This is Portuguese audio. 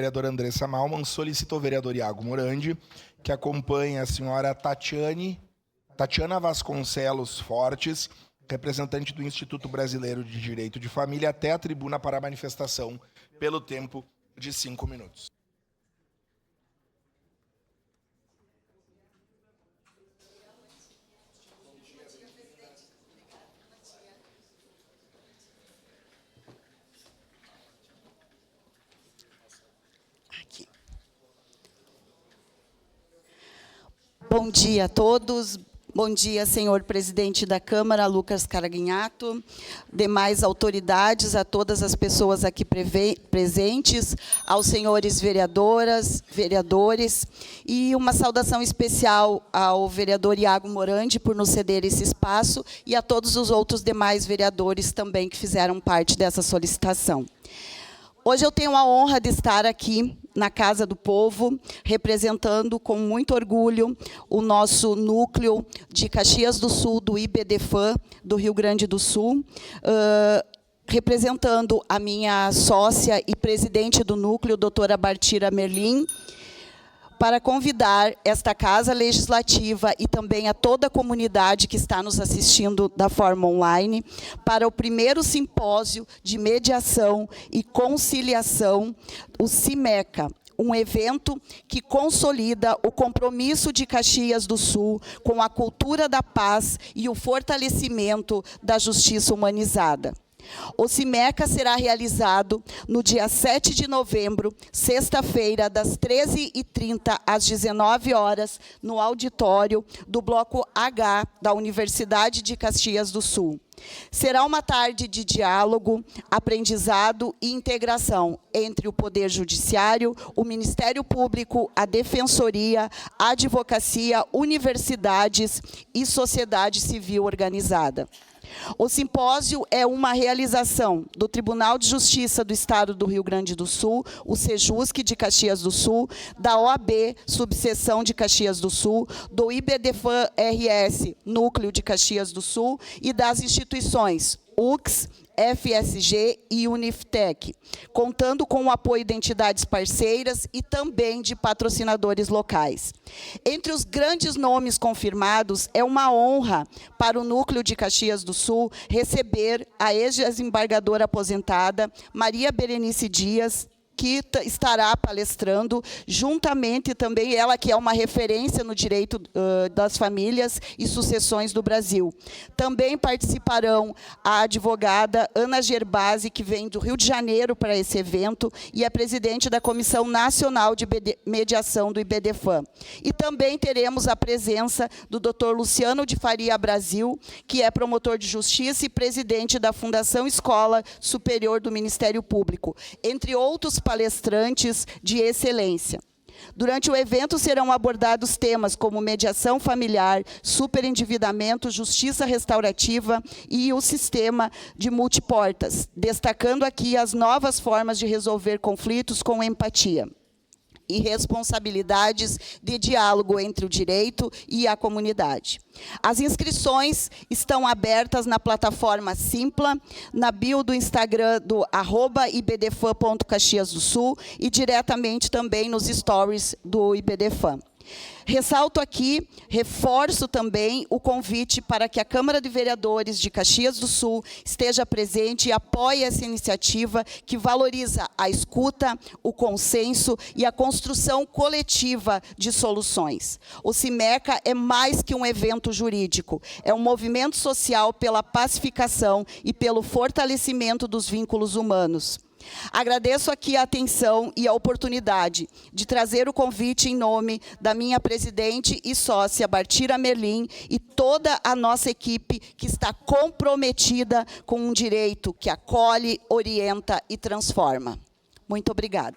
vereadora Andressa Malman solicita ao vereador Iago Morandi que acompanhe a senhora Tatiana Vasconcelos Fortes, representante do Instituto Brasileiro de Direito de Família, até a tribuna para a manifestação pelo tempo de 5 minutos. Bom dia a todos. Bom dia, senhor presidente da Câmara, Lucas Caraguinhato, demais autoridades, a todas as pessoas aqui presentes, aos senhores vereadoras, vereadores, e uma saudação especial ao vereador Iago Morandi por nos ceder esse espaço e a todos os outros demais vereadores também que fizeram parte dessa solicitação. Hoje eu tenho a honra de estar aqui na Casa do Povo, representando com muito orgulho o nosso núcleo de Caxias do Sul, do IBDFAM, do Rio Grande do Sul, representando a minha sócia e presidente do núcleo, doutora Bartira Merlin, para convidar esta Casa Legislativa e também a toda a comunidade que está nos assistindo da forma online para o primeiro simpósio de mediação e conciliação, o CIMECA, um evento que consolida o compromisso de Caxias do Sul com a cultura da paz e o fortalecimento da justiça humanizada. O CIMECA será realizado no dia 7 de novembro, sexta-feira, das 13h30 às 19 horas, no auditório do Bloco H da Universidade de Caxias do Sul. Será uma tarde de diálogo, aprendizado e integração entre o Poder Judiciário, o Ministério Público, a Defensoria, a Advocacia, universidades e sociedade civil organizada. O simpósio é uma realização do Tribunal de Justiça do Estado do Rio Grande do Sul, o SEJUSC de Caxias do Sul, da OAB, subseção de Caxias do Sul, do IBDFAM-RS, núcleo de Caxias do Sul, e das instituições UX, FSG e Uniftec, contando com o apoio de entidades parceiras e também de patrocinadores locais. Entre os grandes nomes confirmados, é uma honra para o Núcleo de Caxias do Sul receber a ex-desembargadora aposentada Maria Berenice Dias, que estará palestrando, juntamente também ela que é uma referência no direito das famílias e sucessões do Brasil. Também participarão a advogada Ana Gerbasi, que vem do Rio de Janeiro para esse evento, e a presidente da Comissão Nacional de Mediação do IBDFAM. E também teremos a presença do Dr. Luciano de Faria Brasil, que é promotor de justiça e presidente da Fundação Escola Superior do Ministério Público, entre outros palestrantes de excelência. Durante o evento serão abordados temas como mediação familiar, superendividamento, justiça restaurativa e o sistema de multiportas, destacando aqui as novas formas de resolver conflitos com empatia e responsabilidades de diálogo entre o direito e a comunidade. As inscrições estão abertas na plataforma Simpla, na bio do Instagram do @ibdfam.caxias do Sul e diretamente também nos stories do IBDFAM. Ressalto aqui, reforço também o convite para que a Câmara de Vereadores de Caxias do Sul esteja presente e apoie essa iniciativa que valoriza a escuta, o consenso e a construção coletiva de soluções. O CIMECA é mais que um evento jurídico, é um movimento social pela pacificação e pelo fortalecimento dos vínculos humanos. Agradeço aqui a atenção e a oportunidade de trazer o convite em nome da minha presidente e sócia, Bartira Merlin, e toda a nossa equipe que está comprometida com um direito que acolhe, orienta e transforma. Muito obrigada.